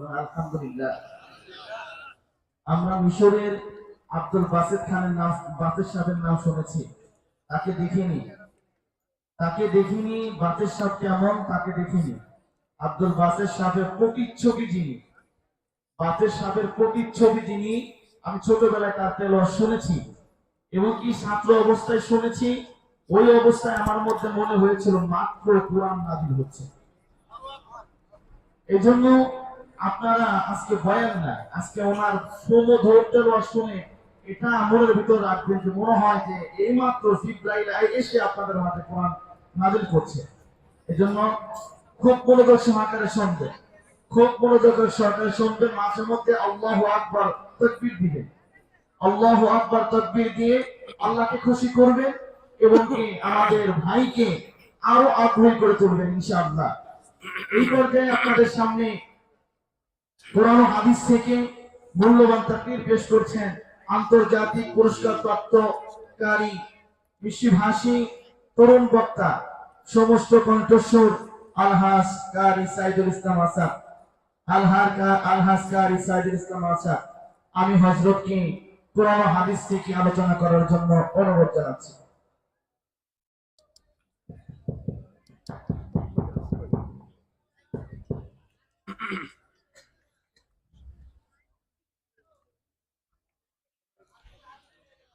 আলহামদুলিল্লাহ, আমরা মিশরের আব্দুল বাসেত খানের নাম, বাতের সাহেবের নাম শুনেছি। তাকে দেখিনি, বাতের সাহেব কেমন তাকে দেখিনি। আব্দুল বাসেত সাহেবের প্রতিচ্ছবি যিনি, বাতের সাহেবের প্রতিচ্ছবি যিনি, আমি ছোটবেলায় তার তেলাওয়াত শুনেছি এবং কি ছাত্র অবস্থায় শুনেছি। ওই অবস্থায় আমার মধ্যে মনে হয়েছিল মাত্র কোরআন নাযিল হচ্ছে। এই জন্য আপনারা আজকে বয়ান না, আজকে ওনার সমধৈর্যের শুনে এটা মনের ভিতর রাখবেন যে মনে হয় যে এই মাত্র জিবরাইল এসে আপনাদের মাঝে কোরআন নাযিল করছে। এজন্য খুব মনোযোগ সহকারে শুনবেন, খুব মনোযোগের সহকারে শুনবেন। মাঝে মধ্যে আল্লাহু আকবার তাকবীর দিবেন, আল্লাহু আকবার তাকবীর দিয়ে আল্লাহকে খুশি করবেন এবং কি আমাদের ভাইকে আরো আগ্রহী করে তুলবেন ইনশাআল্লাহ। এই পর্যায়ে আপনাদের সামনে কোরআন ও হাদিস থেকে মূল্যবান তাকরীর পেশ করছেন আন্তর্জাতিক পুরস্কার প্রাপ্তকারী মিষ্টিভাষী তরুণ বক্তা, সমস্ত কণ্ঠস্বর আলহাজ কারি সাইদুল ইসলাম আসাদ। আলহাজ কারি সাইদুল ইসলাম আসাদ, আমি হযরতকে কোরআন ও হাদিস থেকে আলোচনা করার জন্য অনুরোধ জানাচ্ছি।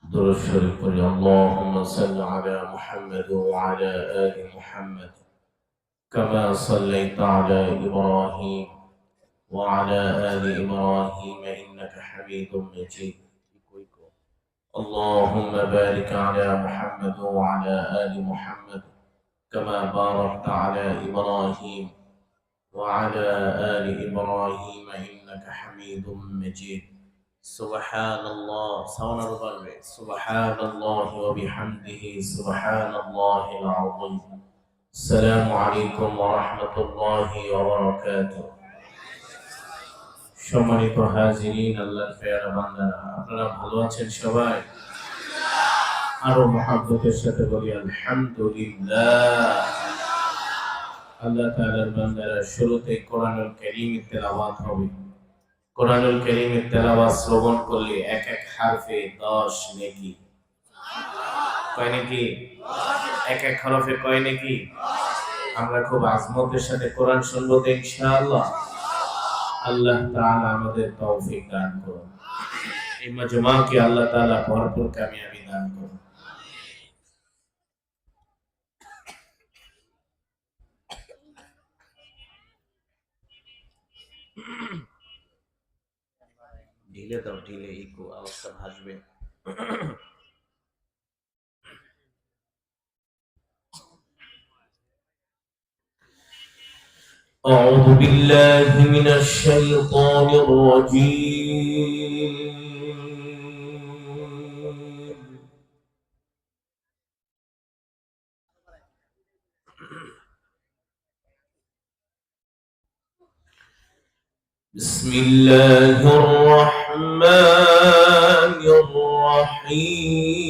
درود شريف اللهم صل على محمد وعلى آل محمد كما صليت على إبراهيم وعلى آل إبراهيم إنك حميد مجيد. اللهم بارك على محمد وعلى آل محمد كما باركت على إبراهيم وعلى آل إبراهيم إنك حميد مجيد. سبحان الله سبحان الله وبحمده سبحان الله العظيم. السلام عليكم ورحمة الله وبركاته. সম্মানিত হাজিরিন, আল্লাহর প্রিয় বান্দারা, আপনারা ভালো আছেন সবাই? আরো মহব্বতের সাথে বলি আলহামদুলিল্লাহ। আল্লাহ তাআলার বান্দারা, শুরুতে কোরআনুল কারীমের তেলাওয়াত হবে। কোরআনুল কারীমের তেলাওয়াত শ্রবণ করলে এক এক হারফে 10 নেকি। কয় নেকি? এক এক হরফে কয় নেকি? আমরা খুব আজমতের সাথে কোরআন শুনবো তো ইনশাআল্লাহ। আল্লাহ তাআলা আমাদের তৌফিক দান করুন। এই মাজমাকে আল্লাহ তাআলা ভরপুর কামিয়াবি দান করুন। ঢিলে দাও, ঢিলে, ইকো আওয়াজটা ভাসবে। أعوذ بالله من الشيطان الرجيم. بسم الله الرحمن الرحيم.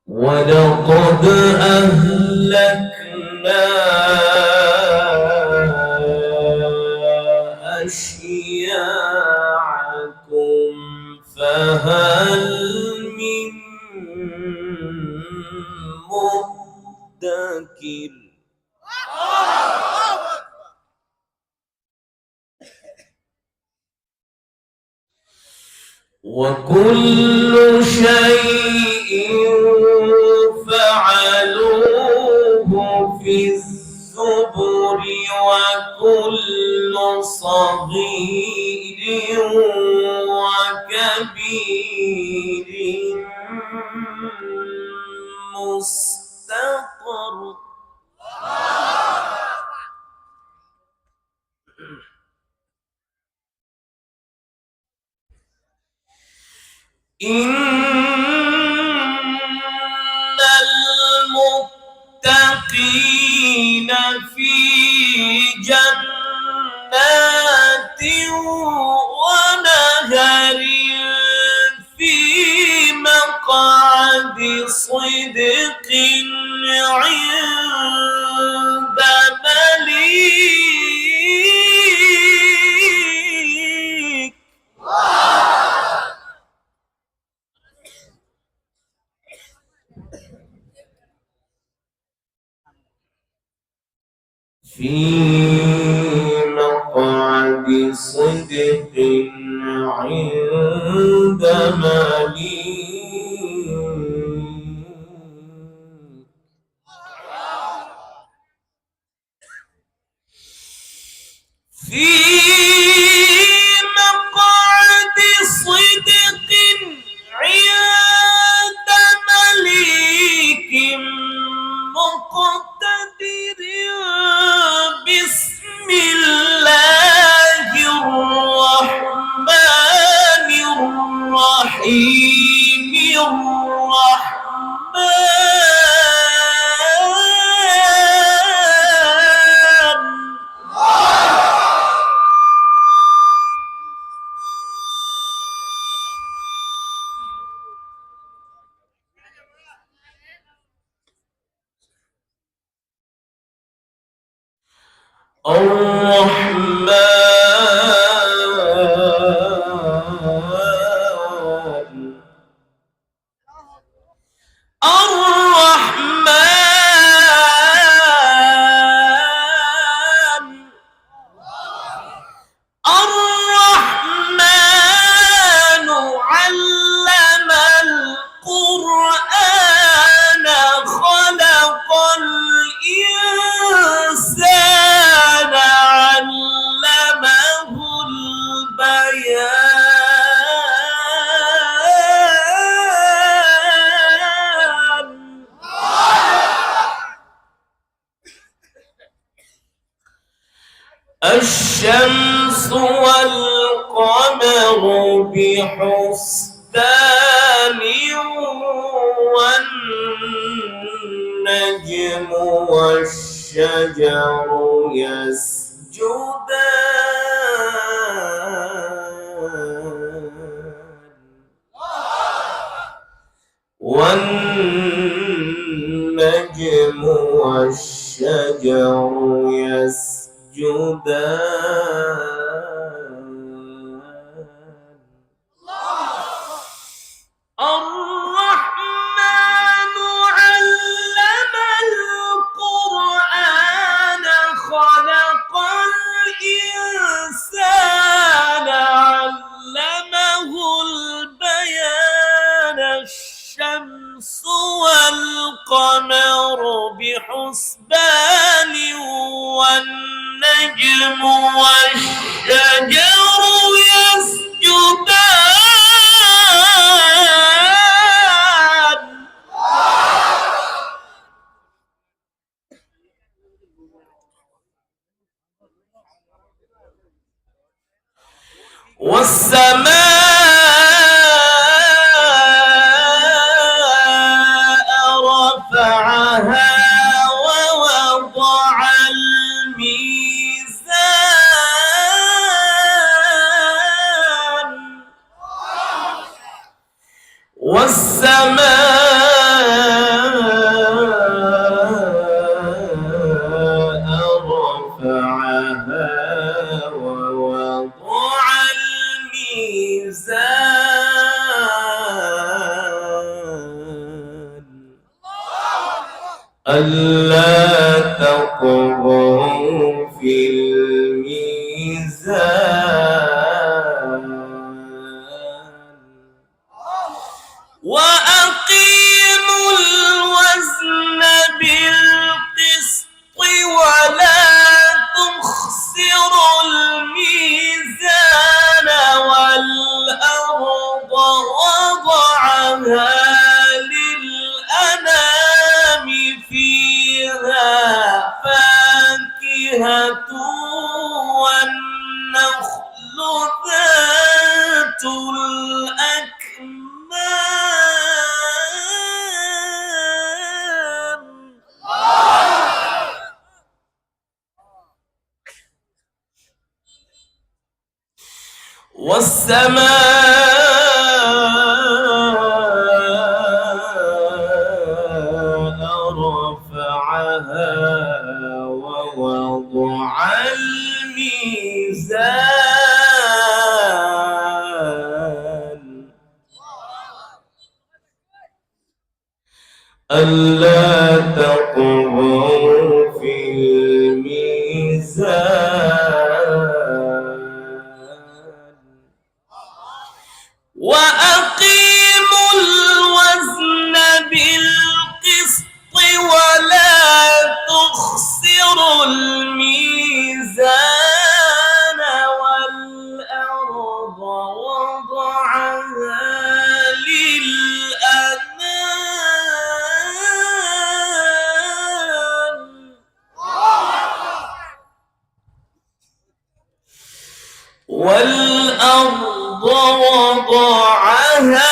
ولقد أهلكنا أشياعكم فهل من مدكر. وكل شيء فعلوه في الزبر وكل صغير وكبير مستقر. إن المتقين للمتقين في جنات ونهر في مقعد صدق عند مليك في مقعد صدق عند مليك في مقعد صدق عند مليك مقتدر بسم الله الرحمن الرحيم الرحمن الرحمن علم القرآن خلق الإنسان علمه البيان الشمس والقمر بحسبان والنجم والشجر يسجدان والنجم والشجر يسجدان الرحمن علم القرآن خلق الإنسان علمه البيان الشمس والقمر بحسبان والنجم والشجر يسجدان والسماء رفعها ووضع الميزان والسماء رفعها ووضع الميزان ألا تطغوا في الميزان وأقيموا الوزن بالقسط ولا تخسروا الميزان والأرض وضعها للأنام فيها فاكهة والنخل ذات الأكمام والسماء رفعها ووضع الميزان ألا تطغوا في الميزان وأقيموا الوزن بالقسط ولا تخسروا الميزان والأرض وضعها للأنام والأرض وضعها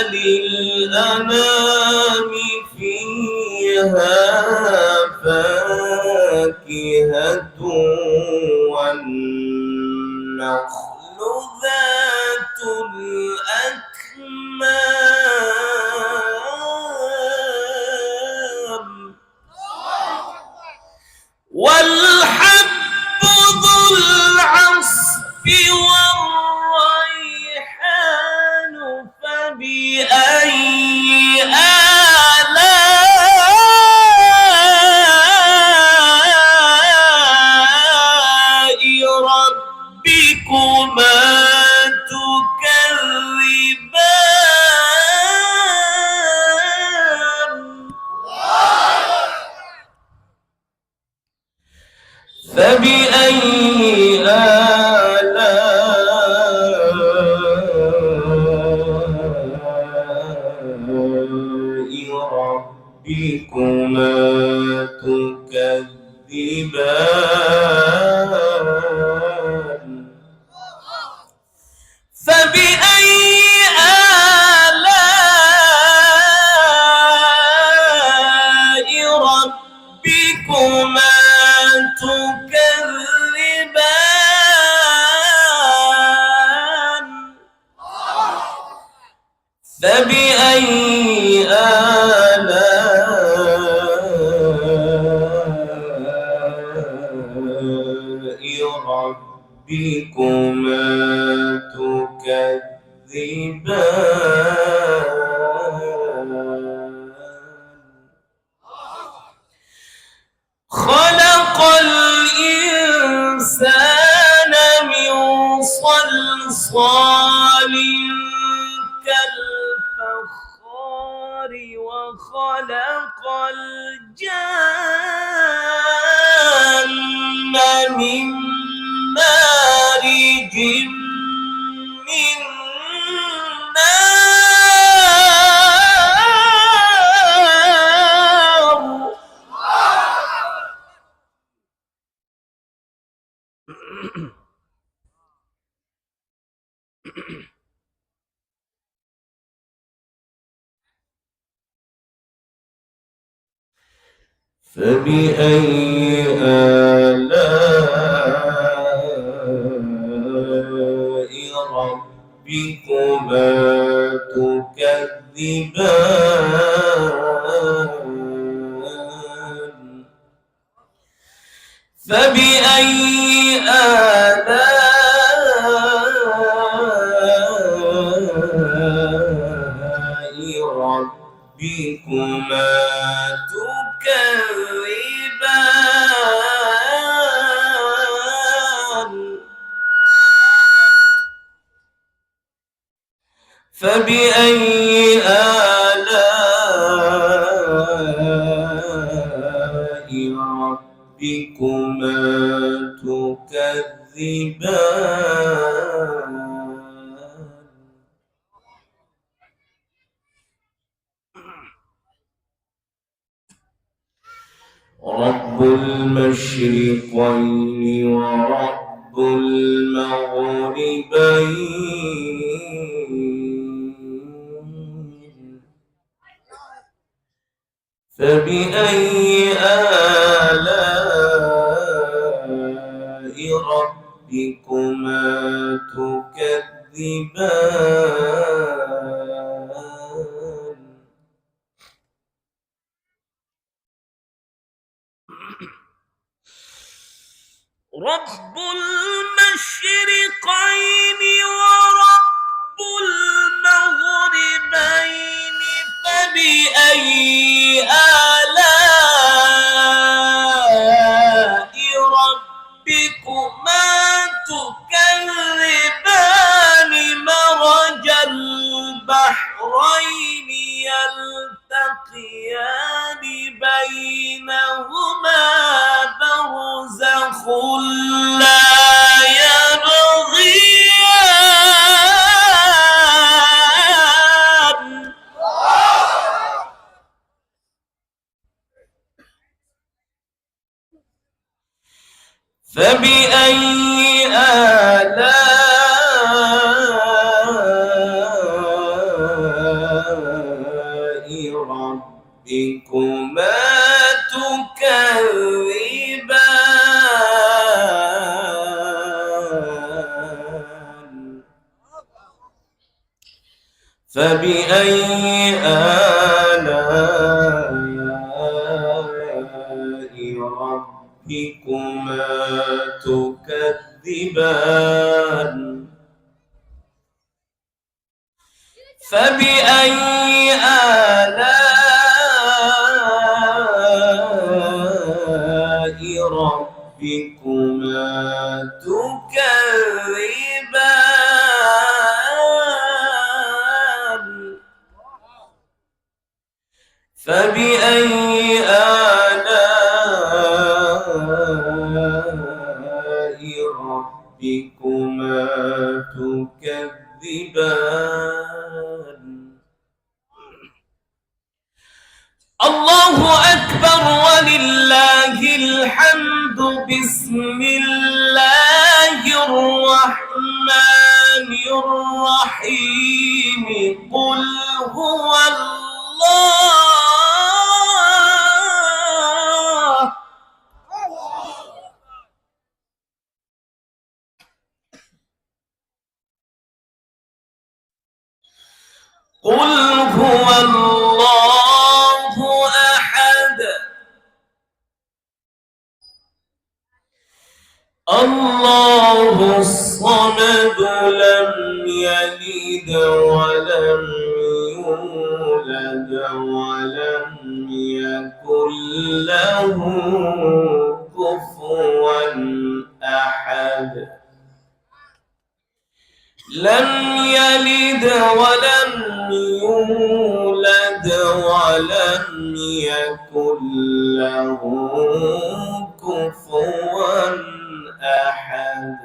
للأنام فيها فاكهة والنخل ذات الأكمام والحب ذو العصف والريحان فبأي آلاء ربكما تكذبان فبأي آلاء ربكما تكذبان فبأي آلاء ربكما تكذبان فبأي آلاء ربكما تكذبان خلق الإنسان من صلصال كالفخار وخلق الجن من مارج من نار فبأي آلاء ربكما تكذبان فبأي آلاء ربكما تكذبان فبأي آلاء ربكما تكذبان رب المشرقين ورب المغربين فبأي آلاء ربكما تكذبان تكذبان رب المشرقين ورب المغربين فبأي آلاء ربكما تكذبان مرج البحرين يلتقيان بينهما برزخ لا يبغيان فبأي آلاء ربكما تكذبان فبأي آلاء ربكما تكذبان فبأي آلاء ربكما تكذبان فبأي آلاء ربكما تكذبان الله أكبر ولله الحمد بسم الله الرحمن الرحيم قل هو الله قل هو الله أحد الله الصمد لم يلد ولم يولد ولم يكن له كفوا أحد لم يلد ولم يولد ولم يكن له كفوا أحد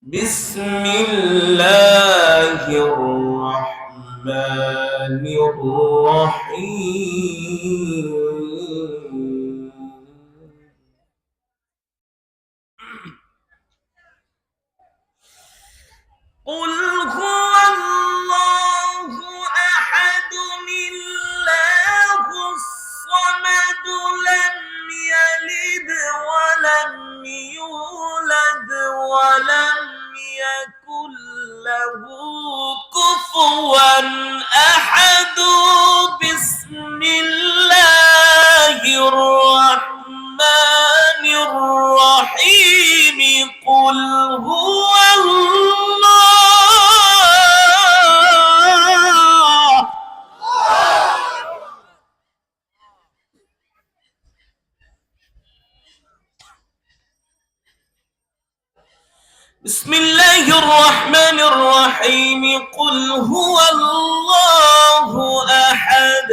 بسم الله الرحمن الرحيم قل هو الله أحد الله الصمد لم يلد ولم يولد ولم يكن له كفوا أحد بسم الله الرحمن الرحيم قل هو الله بسم الله الرحمن الرحيم قل هو الله أحد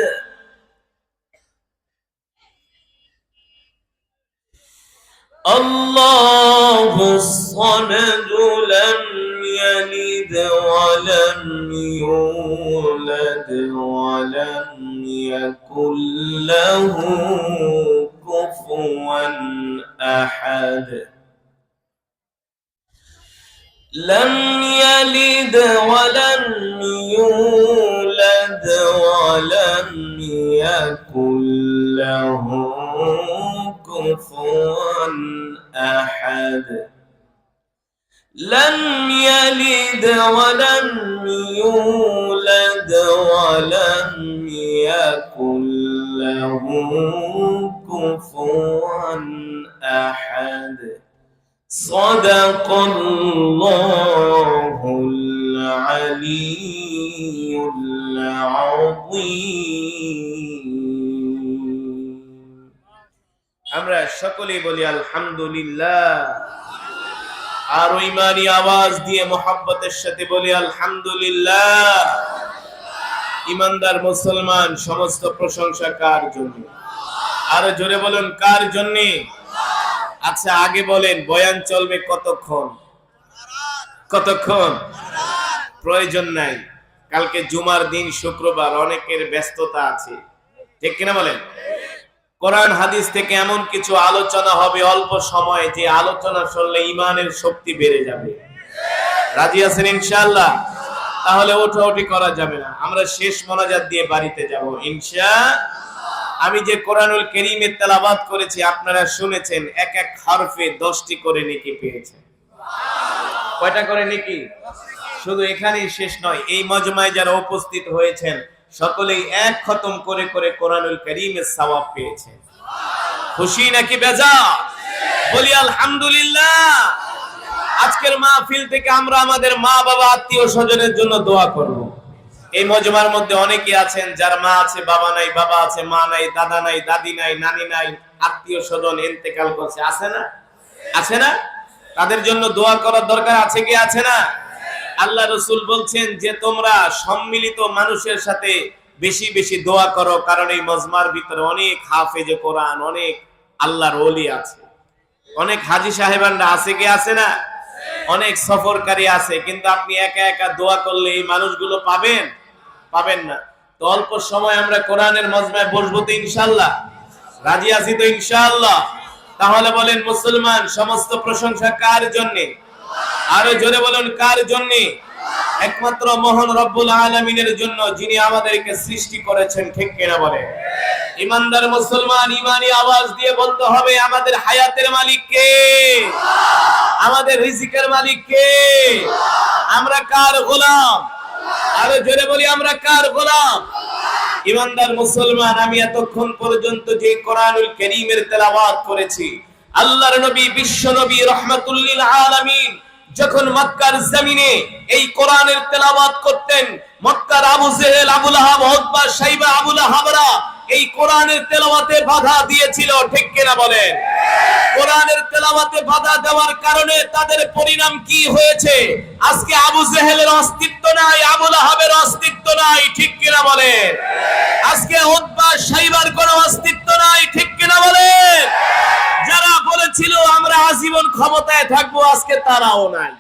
الله الصمد لم يلد ولم يولد ولم يكن له كفوا أحد لم يلد ولم يولد ولم يكن له كفوا أحد لم يلد ولم يولد ولم يكن له كفوا أحد صدق الله العلي العظيم আমরা সকলেই বলি আলহামদুলিল্লাহ আর ইমানি আওয়াজ দিয়ে মোহাব্বতের সাথে বলি আলহামদুলিল্লাহ ইমানদার মুসলমান সমস্ত প্রশংসা কার জন্য আর জোরে বলুন কার জন্য আচ্ছা আগে বলেন বয়ান চলবে কতক্ষণ কতক্ষণ প্রয়োজন নাই কালকে জুমার দিন শুক্রবার অনেকের ব্যস্ততা আছে ঠিক কিনা বলেন কোরআন হাদিস থেকে এমন কিছু আলোচনা হবে অল্প সময়ে যে আলোচনা শুনলে ঈমানের শক্তি বেড়ে যাবে রাজি আছেন ইনশাআল্লাহ তাহলে ওঠাওঠি করা যাবে না আমরা শেষ মোনাজাত দিয়ে বাড়িতে যাব আমি যে কোরআনুল কারীমের তেলাওয়াত করেছি আপনারা শুনেছেন এক এক হরফে 10টি করে নেকি পেয়েছেন কয়টা করে নেকি শুধু এখানেই শেষ নয় এই মজমায় যারা উপস্থিত হয়েছেন সকলেই এক খতম করে করে কোরআনুল কারীমের সওয়াব পেয়েছেন খুশি নাকি বেজার বলি আলহামদুলিল্লাহ আজকের মাহফিল থেকে আমরা আমাদের মা বাবা আত্মীয় স্বজনের জন্য দোয়া করব এই মজমার মধ্যে অনেকে আছেন যার মা আছে বাবা নাই বাবা আছে মা নাই দাদা নাই দাদি নাই নানি নাই আত্মীয় স্বজন ইন্তেকাল করছে আছে না তাদের জন্য দোয়া করার দরকার আছে কি আছে না আল্লাহ রাসূল বলছেন যে তোমরা সম্মিলিত মানুষের সাথে বেশি বেশি দোয়া করো কারণ এই মজমার ভিতরে অনেক হাফেজে কোরআন অনেক আল্লাহর ওলি আছে অনেক হাজী সাহেবানরা আছে কি আছে না অনেক সফরকারী আছে কিন্তু আপনি একা একা দোয়া করলে এই মানুষগুলো পাবেন না তো অল্প সময় আমরা কোরআনের মজমায় বসবো তো ইনশাআল্লাহ রাজি আছি তো ইনশাআল্লাহ তাহলে বলেন মুসলমান সমস্ত প্রশংসা কার জন্য আরো জোরে বলুন কার জন্য একমাত্র মহান রব্বুল আলামিনের জন্য যিনি আমাদেরকে সৃষ্টি করেছেন ঠিক কিনা বলেন ইমানদার মুসলমান ঈমানি আওয়াজ দিয়ে বলতে হবে আমাদের হায়াতের মালিক কে আমাদের রিজিকের মালিক কে আমরা কার গোলাম আরো জোরে বলি আমরা কার গোলাম ইমানদার মুসলমান আমি এতক্ষণ পর্যন্ত যে কোরআনুল কারীমের তেলাওয়াত করেছি আল্লাহর নবী বিশ্ব নবী রাহমাতুল লিল আলামিন যখন মক্কার জমিনে এই কোরআনের তেলাওয়াত করতেন মক্কার আবু জেহেল আবু লাহাব উতবা শাইবা আবু লাহাবরা এই কোরআনের তেলাওয়াতে বাধা দিয়েছিল ঠিক কিনা বলেন কোরআনের তেলাওয়াতে বাধা দেওয়ার কারণে তাদের পরিণাম কি হয়েছে আজকে আবু জেহেলের অস্তিত্ব নাই আবু লাহাবের অস্তিত্ব নাই ঠিক কিনা বলেন আজকে উতবা শাইবার কোনো অস্তিত্ব নাই ঠিক কিনা বলেন যারা বলেছিল আমরা আজীবন ক্ষমতায় থাকবো আজকে তারাও নাই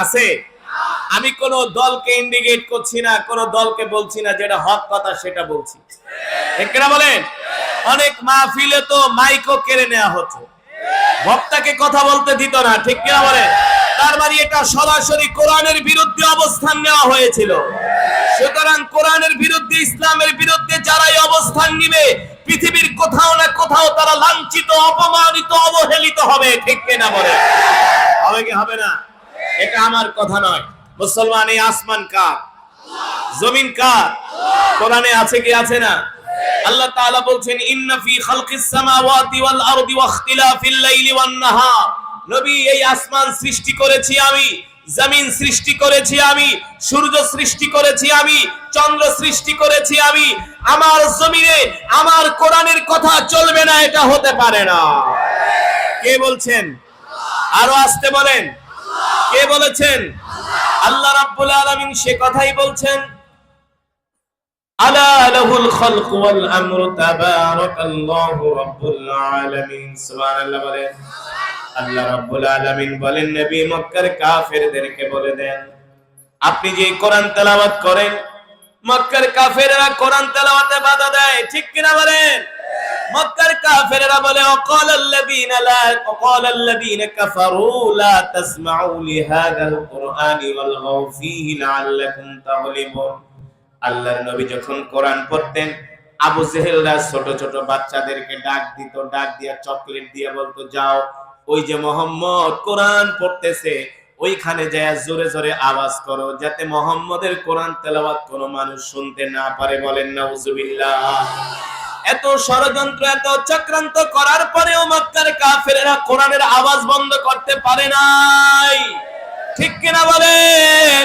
আছে আমি কোন দলকে ইন্ডিকেট করছি না কোন দলকে বলছি না যেটা হক কথা সেটা বলছি ঠিক কিনা বলেন অনেক মাহফিলে তো মাইকও কেড়ে নেওয়া হতো বক্তাকে কথা বলতে দিত না ঠিক কিনা বলেন তার মানে এটা সরাসরি কোরআনের বিরুদ্ধে অবস্থান নেওয়া হয়েছিল সুতরাং কোরআনের বিরুদ্ধে ইসলামের বিরুদ্ধে যারাই অবস্থান নিবে পৃথিবীর কোথাও না কোথাও তারা লাঞ্ছিত অপমানিত অবহেলিত হবে ঠিক কিনা বলেন হবে কি হবে না এটা আমার কথা নয় মুসলমান এই আসমান কার জমিন কার কোরআনে আছে কি আছে না আল্লাহ তাআলা বলছেন ইন্না ফি খালকিস সামাওয়াতি ওয়াল আরদি ওয়া ইখতিলাফিল লাইলি ওয়ান নাহার নবী এই আসমান সৃষ্টি করেছি আমি জমিন সৃষ্টি করেছি আমি সূর্য সৃষ্টি করেছি আমি চন্দ্র সৃষ্টি করেছি আমি আমার জমিনে আমার কোরআনের কথা চলবে না এটা হতে পারে না কে বলছেন আরো আসতে বলেন কে বলেছেন আল্লাহ রাব্বুল আলামিন সে কথাই বলছেন আলা লাহুল খালকু ওয়াল আমরু তাবারাকাল্লাহু রাব্বুল আলামিন সুবহানাল্লাহ বলেন আল্লাহ রাব্বুল আলামিন বলেন নবী মক্কার কাফেরদেরকে বলে দেন আপনি যে কোরআন তেলাওয়াত করেন মক্কার কাফেররা কোরআন তেলাওয়াতে বাধা দেয় ঠিক কিনা বলেন মক্কার কাফেররা বলে ওয়াকালাল্লাযীনা কাফারু লা তাসমাউ লিহাযাল কুরআনি ওয়ালগাউ ফীহি লাআল্লাকুম তাগলিবুন আল্লাহর নবী যখন কোরআন পড়তেন আবু জেহেলরা ছোট ছোট বাচ্চাদেরকে ডাক দিত ডাক দিয়া চকলেট দিয়ে বলতো যাও ওই যে মোহাম্মদ কোরআন পড়তেছে ওইখানে যায় জোরে জোরে আওয়াজ করো, যাতে মোহাম্মদের কোরআন তেলাওয়াত কোনো মানুষ শুনতে না পারে। বলেন নাউজুবিল্লাহ। এত ষড়যন্ত্র, এত চক্রান্ত করার পরেও মক্কার কাফেরেরা কোরআনের আওয়াজ বন্ধ করতে পারে নাই। ঠিক কিনা বলেন?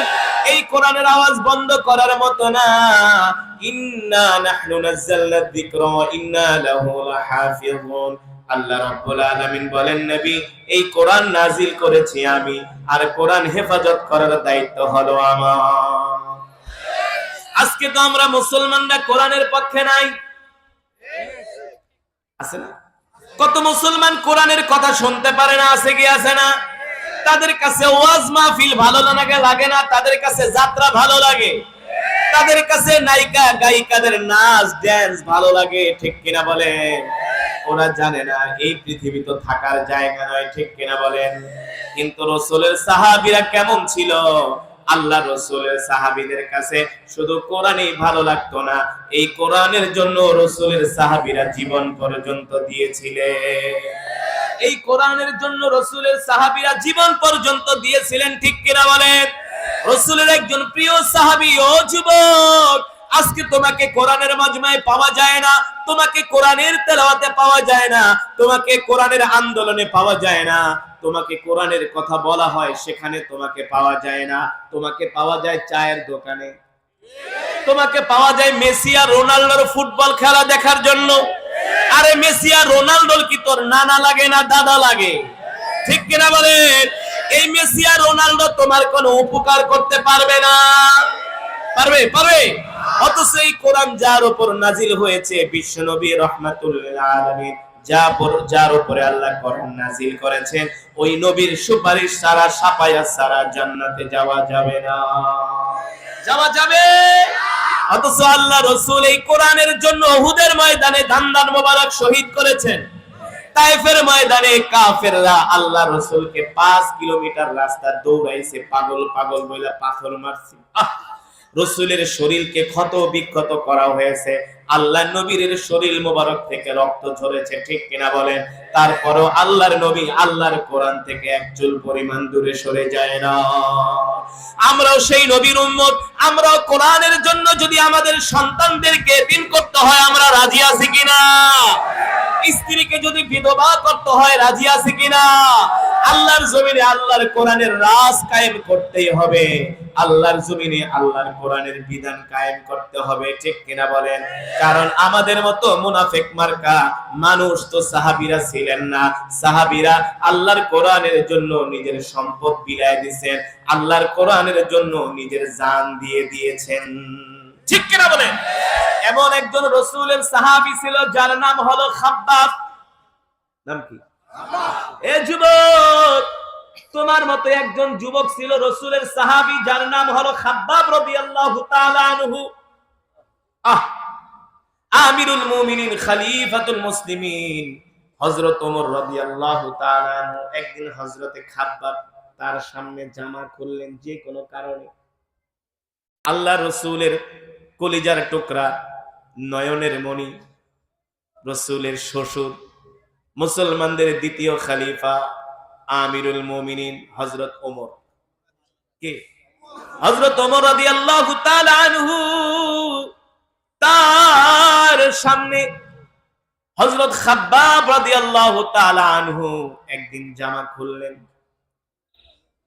এই কোরআনের আওয়াজ বন্ধ করার মতো না। ইন্না নাহনু নাযালনা যিকরা ওয়া ইন্না লাহু লাহাফিজুন। আল্লাহ রাব্বুল আলামিন বলেন, নবী এই কোরআন নাজিল করেছি আমি, আর কোরআন হেফাজত করার দায়িত্ব হলো আমার। আজকে তো আমরা মুসলমানরা কোরআনের পক্ষে নাই, আছে না? কত মুসলমান কোরআনের কথা শুনতে পারে না, আছে কি আছে না? তাদের কাছে ওয়াজ মাহফিল ভালো লাগে না, তাদের কাছে যাত্রা ভালো লাগে, তাদের কাছে নায়িকা গায়িকাদের নাচ ড্যান্স ভালো লাগে। ঠিক কিনা বলেন? ওরা জানে না এই পৃথিবী তো থাকার জায়গা নয়। ঠিক কিনা বলেন? কিন্তু রাসূলের সাহাবীরা কেমন ছিল? আল্লাহ রাসূলের সাহাবীদের কাছে শুধু কোরআনই ভালো লাগতো না, এই কোরআনের জন্য রাসূলের সাহাবীরা জীবন পর্যন্ত দিয়েছিলেন। এই কোরআনের জন্য রাসূলের সাহাবীরা জীবন পর্যন্ত দিয়েছিলেন। ঠিক কিনা বলেন? রাসূলের একজন প্রিয় সাহাবী, ও যুবক, আজকে তোমাকে কোরআনের মাজমায় পাওয়া যায় না, তোমাকে কোরআনের তেলাওয়াতে পাওয়া যায় না, তোমাকে কোরআনের আন্দোলনে পাওয়া যায় না, তোমাকে কোরআনের কথা বলা হয় সেখানে তোমাকে পাওয়া যায় না, তোমাকে পাওয়া যায় চায়ের দোকানে, তোমাকে পাওয়া যায় মেসি আর রোনাল্ডোর ফুটবল খেলা দেখার জন্য। আরে মেসি আর রোনাল্ডোর কি তোর নানা লাগে না দাদা লাগে? ঠিক কিনা বলেন? এই মেসি আর রোনাল্ডো তোমার কোনো উপকার করতে পারবে না। পারবে? অথচ এই কোরআন যার উপর নাজিল হয়েছে, বিশ্বনবী রাহমাতুল লিল আলামিন যার উপরে আল্লাহ কোরআন নাজিল করেছেন, ওই নবীর সুপারিশ ছাড়া, সাফায়াত ছাড়া জান্নাতে যাওয়া যাবে না। যাওয়া যাবে? অথচ আল্লাহ রাসূল এই কোরআনের জন্য উহুদের ময়দানে দান মোবারক শহীদ করেছেন। তায়েফের ময়দানে কাফেররা আল্লাহ রাসূলকে 5 কিলোমিটার রাস্তা দৌড়াইছে, পাগল বলে পাথর মারছে। রাসূলের শরীরকে ক্ষত বিক্ষত করা হয়েছে, আল্লাহর নবীর শরীর মোবারক থেকে রক্ত ঝরেছে। ঠিক কিনা বলেন? তারপরও আল্লাহর নবী আল্লাহর কোরআন থেকে এক চুল পরিমাণ দূরে সরে যায় না। আমরাও সেই নবীর উম্মত, আমরাও কোরআনের জন্য যদি আমাদের সন্তানদেরকে এতিম করতে হয়, আমরা রাজি আছি কিনা? স্ত্রীকে যদি বিধবা করতে হয়, রাজি আছি কিনা? আল্লাহর জমিনে আল্লাহর কোরআনের রাজ কায়েম করতেই হবে, আল্লাহর জমিনে আল্লাহর কোরআনের বিধান কায়েম করতে হবে। ঠিক কিনা বলেন? কারণ আমাদের মতো মুনাফিক মার্কা মানুষ তো সাহাবীরা ছিলেন না। সাহাবীরা আল্লাহর কোরআনের জন্য নিজের সম্পদ বিলায় দিয়েছেন, আল্লাহর কোরআনের জন্য নিজের জান দিয়ে দিয়েছেন। ঠিক কিনা বলেন? এমন একজন রাসূলের সাহাবী ছিল যার নাম হলো খাব্বাব। নাম কি? এ যুবক, তোমার মতো একজন যুবক ছিল রাসূলের সাহাবী, যার নাম হলো খাব্বাব রাদিয়াল্লাহু তাআলা আনহু। আমিরুল মুমিনিন, খলিফাতুল মুসলিমিন হযরত ওমর রাদিয়াল্লাহু তাআলা আনহু একদিন হযরতে খাব্বাব তার সামনে জামা খুললেন যে কোনো কারণে। আল্লাহ রাসূলের কলিজার টুকরা, নয়নের মণি, রাসূলের শ্বশুর, মুসলমানদের দ্বিতীয় খলিফা আমিরুল মুমিনিন হযরত ওমর, কে? হযরত ওমর রাদিয়াল্লাহু তাআলা আনহু, তার সামনে হযরত খাব্বাব রাদিয়াল্লাহু তাআলা আনহু একদিন জামা খুললেন।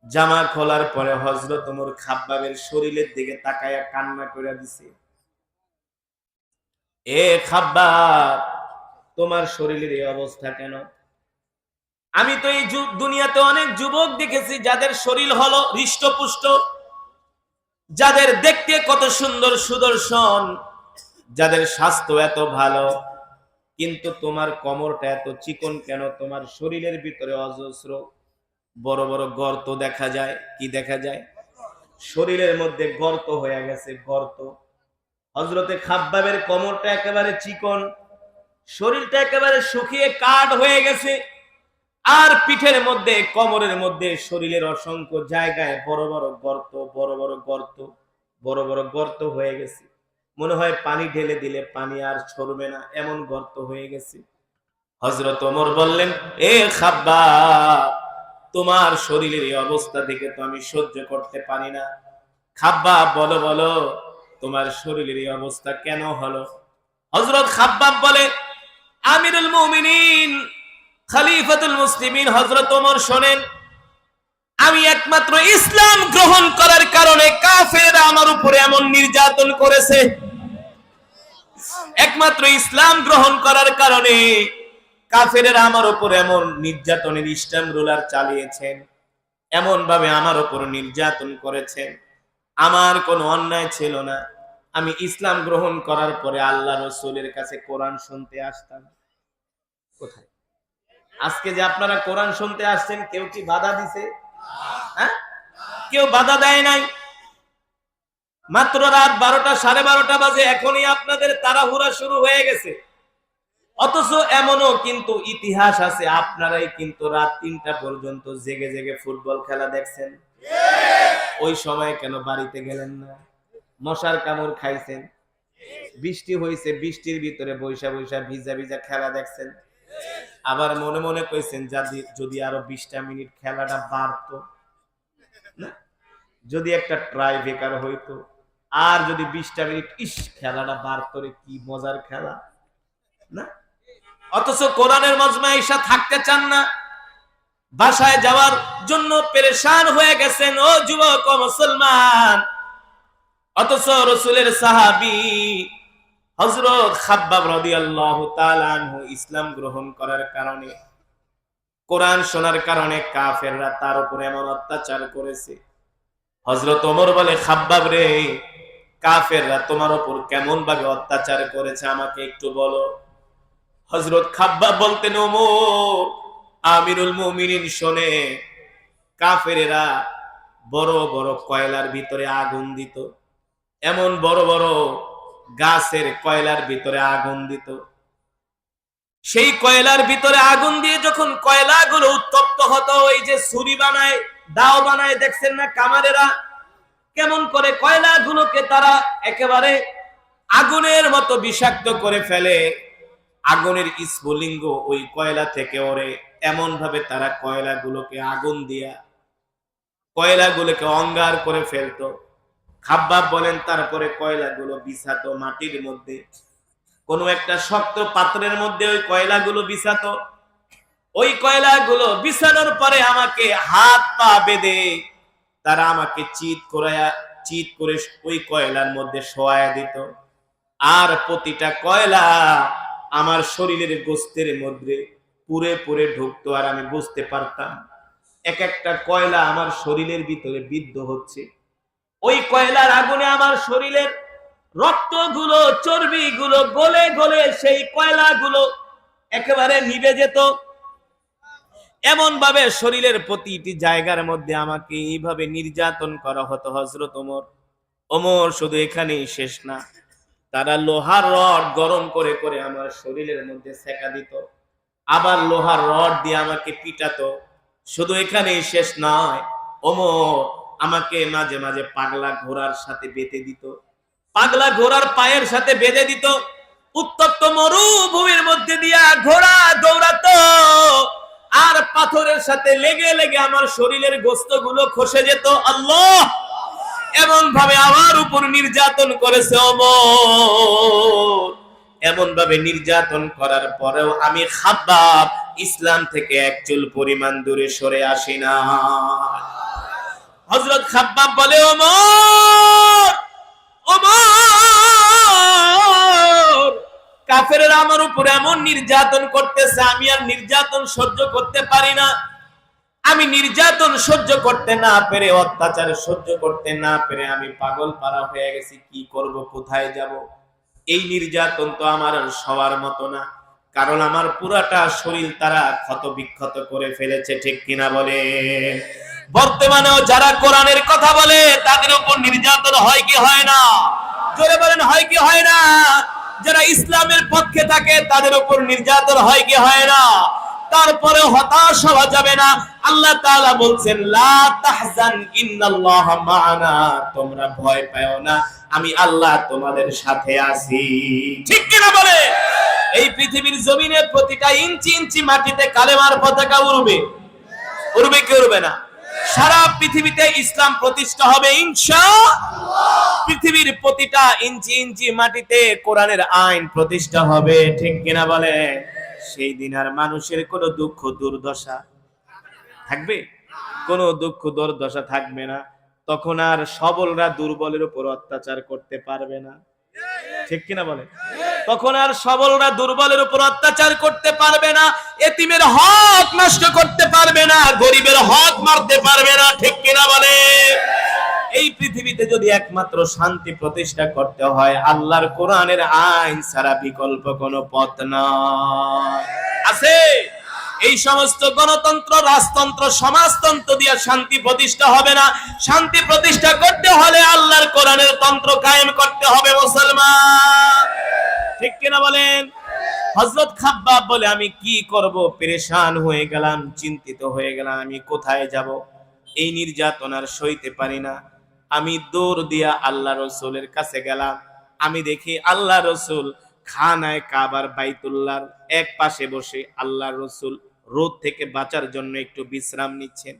জামা খোলার পরে হযরত ওমর খাব্বাবের শরীরের দিকে তাকায়া কান্না করে দিছে। এ খাব্বাব, তোমার শরীরের এই অবস্থা কেন? আমি তো এই দুনিয়াতে অনেক যুবক দেখেছি যাদের শরীর হলো হৃষ্টপুষ্ট, যাদের দেখতে কত সুন্দর সুদর্শন, যাদের স্বাস্থ্য এত ভালো, কিন্তু তোমার কোমরটা এত চিকন কেন? তোমার শরীরের ভিতরে অজস্র বড় বড় গর্ত দেখা যায়। কি দেখা যায়? শরীরের মধ্যে গর্ত হয়ে গেছে, গর্ত। হযরতে খাব্বাবের কোমরটা একেবারে চিকন, শরীরটা একেবারে শুকিয়ে কাঠ হয়ে গেছে, আর পিঠের মধ্যে, কোমরের মধ্যে, শরীরের অসংখ্য জায়গায় বড় বড় গর্ত, বড় বড় গর্ত হয়ে গেছে। মনে হয় পানি ঢেলে দিলে পানি আর ছড়বে না, এমন গর্ত হয়ে গেছে। হযরত ওমর বললেন, এ খাব্বাব, তোমার শরীরের এই অবস্থা দেখে তো আমি সহ্য করতে পারি না। খাব্বাব, বলো বলো তোমার শরীরের এই অবস্থা কেন হলো? হযরত খাব্বাব বলে, আমিরুল মুমিনিন, খলিফাতুল মুসলিমিন হযরত ওমর, শোনেন, আমি একমাত্র ইসলাম গ্রহণ করার কারণে কাফেররা আমার উপরে এমন নির্যাতন করেছে। একমাত্র ইসলাম গ্রহণ করার কারণে কাফেররা আমার উপর এমন নির্যাতনের স্ট্যাম্প রুলার চালিয়েছেন, এমন ভাবে আমার উপর নির্যাতন করেছেন। আমার কোনো অন্যায় ছিল না। আমি ইসলাম গ্রহণ করার পরে আল্লাহ রাসূলের কাছে কোরআন শুনতে আসতাম। কোথায়? আজকে যে আপনারা কোরআন শুনতে আসছেন, কেউ কি বাধা দিছে? হ্যাঁ, কেউ বাধা দেয় নাই। মাত্র রাত 12টা 12:30 বাজে, এখনই আপনাদের তাড়াহুড়া শুরু হয়ে গেছে। অথচ এমনও কিন্তু ইতিহাস আছে, আপনারাই কিন্তু রাত 3টা পর্যন্ত জেগে জেগে ফুটবল খেলা দেখছেন। ওই সময় কেন বাড়িতে গেলেন না? মশার কামড় খাইছেন, বৃষ্টি হয়েছে, বৃষ্টির ভিতরে বৈশা বৈশা ভিজা ভিজা খেলা দেখছেন। আবার মনে মনে কইছেন, যদি আরো 20টা মিনিট খেলাটা বাড়তো, যদি একটা ট্রাই বেকার হইতো, আর যদি 20টা মিনিট, ইস খেলাটা বাড়তো রে, কি মজার খেলা না। অথচ কোরআনের মজমায় এসে থাকতে চান না, বাসায় যাওয়ার জন্য পেরেশান হয়ে গেছেন। ও যুবক, ও মুসলমান। অথচ রাসূলের সাহাবী হযরত খাব্বাব রাদিয়াল্লাহু তাআলা আনহু ইসলাম গ্রহণ করার কারণে, কোরআন শোনার কারণে কাফেররা তার উপরে এমন অত্যাচার করেছে। হযরত ওমর বলে, খাব্বাব রে, কাফেররা তোমার উপর কেমন ভাবে অত্যাচার করেছে আমাকে একটু বলো। হযরত খাব্বাব বলতেন, ওমর, আমিরুল মুমিনিন শোনে, কাফেরেরা বড় বড় কয়লার ভিতরে আগুন দিত, এমন বড় বড় গাছের কয়লার ভিতরে আগুন দিত। সেই কয়লার ভিতরে আগুন দিয়ে যখন কয়লাগুলো উত্তপ্ত হতো, ওই যে ছুরি বানায়, দাও বানায়, দেখছেন না কামারেরা কেমন করে কয়লাগুলোকে তারা একেবারে আগুনের মতো বিষাক্ত করে ফেলে। আগুনের স্ফুলিঙ্গ ওই কয়লা থেকে ওরে, এমন ভাবে তারা কয়লাগুলোকে আগুন দিয়া কয়লাগুলোকে অঙ্গার করে ফেলতো। খাব্বাব বলেন, তারপরে কয়লাগুলো বিছাতো মাটির মধ্যে, কোন একটা শক্ত পাত্রের মধ্যে ওই কয়লাগুলো বিছাতো। ওই কয়লাগুলো বিছানোর পরে আমাকে হাত পা বেঁধে তারা আমাকে চিৎ করে ওই কয়লার মধ্যে শোয়ায়া দিত। আর প্রতিটা কয়লা আমার শরীরের গোস্তের মধ্যে পুরে পুরে ঢুকতো, আর আমি বুঝতে পারতাম এক একটা কয়লা আমার শরীরের ভিতরে বিদ্ধ হচ্ছে। ওই কয়লার আগুনে আমার শরীরের রক্তগুলো, চর্বিগুলো গলে গলে সেই কয়লাগুলো একেবারে নিভে যেত। এমন ভাবে শরীরের প্রতিটি জায়গার মধ্যে আমাকে এইভাবে নির্যাতন করা হতো। হযরত ওমর শুধু এখানেই শেষ না, তারা লোহার রড গরম করে করে আমার শরীরের মধ্যে সেকা দিত, আবার লোহার রড দিয়ে আমাকে পিটাতো। শুধু এখানেই শেষ নয়, ওমর আমাকে মাঝে মাঝে পাগলা ঘোড়ার সাথে বেঁধে দিত, পাগলা ঘোড়ার পায়ের সাথে বেঁধে দিত। উত্তপ্ত মরুভূমির মধ্যে দিয়া ঘোড়া দৌড়াতো, আর পাথরের সাথে লেগে লেগে আমার শরীরের গোস্তগুলো খসে যেত। আল্লাহ, এমন ভাবে আমার উপর নির্যাতন করেছে ওমর। এমন ভাবে নির্যাতন করার পরেও আমি খাব্বাব ইসলাম থেকে এক চুল পরিমাণ দূরে সরে আসি না। হযরত খাব্বাব বলে, ওমর, ওমর, কাফেররা আমার উপর এমন নির্যাতন করতেছে, আমি আর নির্যাতন সহ্য করতে পারি না। আমি নির্যাতন সহ্য করতে না পেরে, অত্যাচার সহ্য করতে না পেরে আমি পাগল পারা হয়ে গেছি। কি করব, কোথায় যাব? এই নির্যাতন তো আমার আর সবার মতো না, কারণ আমার পুরাটা শরীর তারা ক্ষত বিক্ষত করে ফেলেছে। ঠিক কিনা বলে? বর্তমানেও যারা কোরআনের কথা বলে তাদের উপর নির্যাতন হয় কি হয় না? জোরে বলেন, হয় কি হয় না? যারা ইসলামের পক্ষে থাকে তাদের উপর নির্যাতন হয় কি হয় না? তারপরে হতাশ হওয়া যাবে না। আল্লাহ তাআলা বলছেন, লা তাহজান ইন্নাল্লাহা মা'ানা, তোমরা ভয় পাও না, আমি আল্লাহ তোমাদের সাথে আছি। ঠিক কিনা বলে? এই পৃথিবীর জমিনে প্রতিটা ইঞ্চি ইঞ্চি মাটিতে কালেমার পতাকা উড়বে, উড়বে কি উড়বে না? সারা পৃথিবীতে ইসলাম প্রতিষ্ঠা হবে ইনশাআল্লাহ। পৃথিবীর প্রতিটা ইঞ্চি ইঞ্চি মাটিতে কোরআনের আইন প্রতিষ্ঠা হবে, ঠিক কিনা বলে? সেই দিন আর মানুষের কোনো দুঃখ দুর্দশা থাকবে? কোনো দুঃখ দুর্দশা থাকবে না। তখন আর সবলরা দুর্বলের উপর অত্যাচার করতে পারবে না, ঠিক কিনা বলে? তখন আর সবলরা দুর্বলের উপর অত্যাচার করতে পারবে না, এতিমের হক নষ্ট করতে পারবে না, গরিবের হক মারতে পারবে না, ঠিক কিনা বলে? এই পৃথিবীতে যদি একমাত্র শান্তি প্রতিষ্ঠা করতে হয়, আল্লাহর কোরআনের আইন ছাড়া বিকল্প কোনো পথ নয়। আছে? এই সমস্ত গণতন্ত্র, রাজতন্ত্র, সমাজতন্ত্র দিয়ে শান্তি প্রতিষ্ঠা হবে না। শান্তি প্রতিষ্ঠা করতে হলে আল্লাহর কোরআনের তন্ত্র কায়েম করতে হবে মুসলমান, ঠিক কিনা বলেন? হযরত খাব্বাব বলে, আমি কি করব, পেরেশান হয়ে গেলাম, চিন্তিত হয়ে গেলাম, আমি কোথায় যাব? এই নির্যাতন আর সইতে পারি না। আমি দৌড় দিয়া আল্লাহ রাসূলের কাছে গেলাম। আমি দেখি আল্লাহ রাসূল খানায় কাবার বাইতুল্লাহর এক পাশে বসে আল্লাহ রাসূল রোদ থেকে বাঁচার জন্য একটু বিশ্রাম নিচ্ছেন।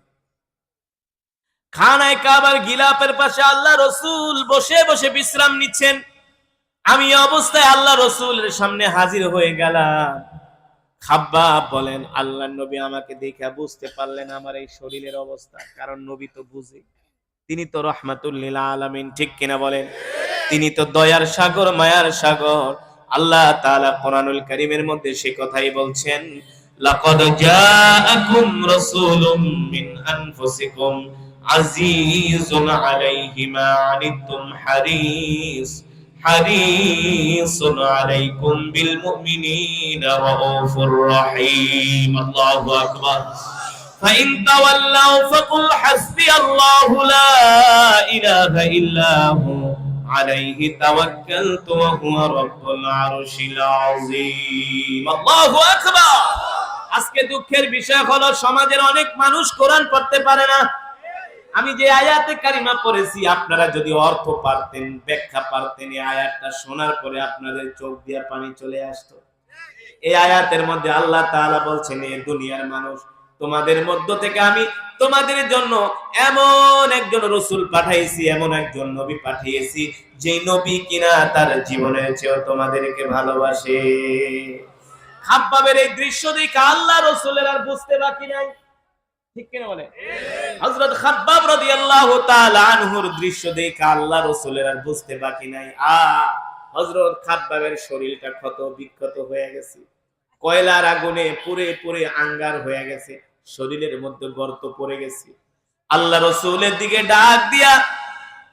খানায় কাবার গিলাফের পাশে আল্লাহ রাসূল বসে বসে বিশ্রাম নিচ্ছেন। আমি অবস্থায় আল্লাহ রাসূলের সামনে হাজির হয়ে গেলাম। খাব্বাব বলেন, আল্লাহর নবী আমাকে দেখে বুঝতে পারলেন আমার এই শরীরের অবস্থা, কারণ নবী তো বুঝে, তিনি তো রাহমাতুল লিল আলামিন, ঠিক কিনা বলেন? তিনি তো দয়ার সাগর, মায়ার সাগর। আল্লাহ তাআলা কোরআনুল কারীমের মধ্যে সে কথাই বলছেন, লাকাদ জাআকুম রাসূলুম মিন আনফুসিকুম আজিজুন আলাইহি মা আনিতুম হারিসুন আলাইকুম বিল মুমিনিনা রাউফুর রহিম। আল্লাহু আকবার। فإن تولوا فقل حسبي الله لا إله إلا هو عليه توكلت وهو رب العرش العظيم। الله أكبر। আজকে দুঃখের বিষয় হলো সমাজের অনেক মানুষ কোরআন পড়তে পারে না। আমি যে আয়াতে কারিমা পড়েছি, আপনারা যদি অর্থ পারতেন, ব্যাখ্যা পারতেন, এই আয়াতটা শোনার পরে আপনাদের চোখ দিয়ে পানি চলে আসতো। এই আয়াতের মধ্যে আল্লাহ তাআলা বলছেন, এই দুনিয়ার মানুষ, তোমাদের মধ্য থেকে আমি তোমাদের জন্য এমন একজন রাসূল পাঠাইছি, এমন একজন নবী পাঠিয়েছি, যে নবী কিনা তার জীবনের চেয়েও তোমাদেরকে ভালোবাসে। খাব্বাবের এই দৃশ্য দেখে আল্লাহ রাসূলের আর বুঝতে বাকি নাই, ঠিক কিনা বলে? হযরত খাব্বাব রাদিয়াল্লাহু তাআলা আনহুর দৃশ্য দেখে আল্লাহ রাসূলের আর বুঝতে বাকি নাই। হযরত খাব্বাবের শরীরটা ক্ষত বিক্ষত হয়ে গেছে, কয়লার আগুনে পুড়ে পুড়ে আঙ্গার হয়ে গেছে, শরীরের মধ্যে গর্ত পড়ে গেছে। আল্লাহ রাসূলের দিকে ডাক দিয়া